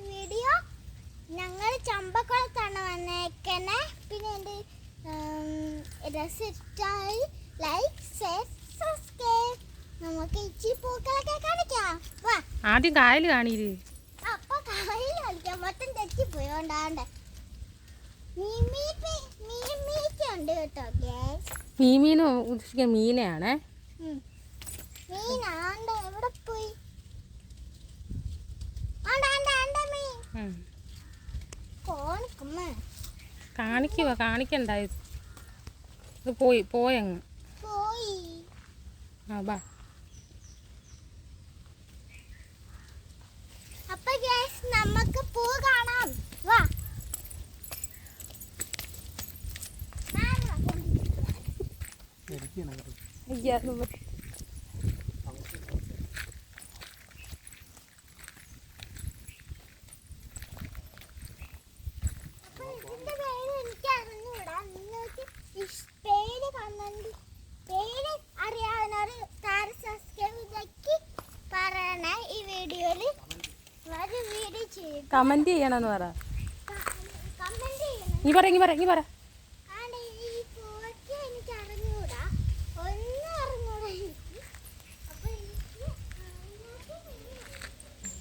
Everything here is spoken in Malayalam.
വീഡിയോ ഞങ്ങൾ ചമ്പക്കുളത്താണ് വന്നേക്കണേ. പിന്നെ എൻ്റെ ഇഷ്ടമായി ലൈക്ക് ഷെയർ സബ്സ്ക്രൈബ്. നമുക്ക് ഇച്ചി പൂക്കളൊക്കെ കാണിക്കാം. ആദ്യം കായൽ കാണിയില്ലേ? അപ്പൊ കായൽ കളിക്കാം. മൊത്തം തെറ്റിപ്പോയോണ്ടാണ്ട് മീനുണ്ട് കേട്ടോ. മീമീന് ഉദ്ദേശിക്കുന്ന മീനെയാണേ. മീനാണ്ട് എവിടെ പോയി? കാണിക്കുക, കാണിക്കണ്ടായത്. പോയങ്ങ് ആ ബാ. അപ്പൊ നമുക്ക് പൂ കാണാം. വാ. കമന്റ് ചെയ്യണമെന്ന് പറ. നീ പറ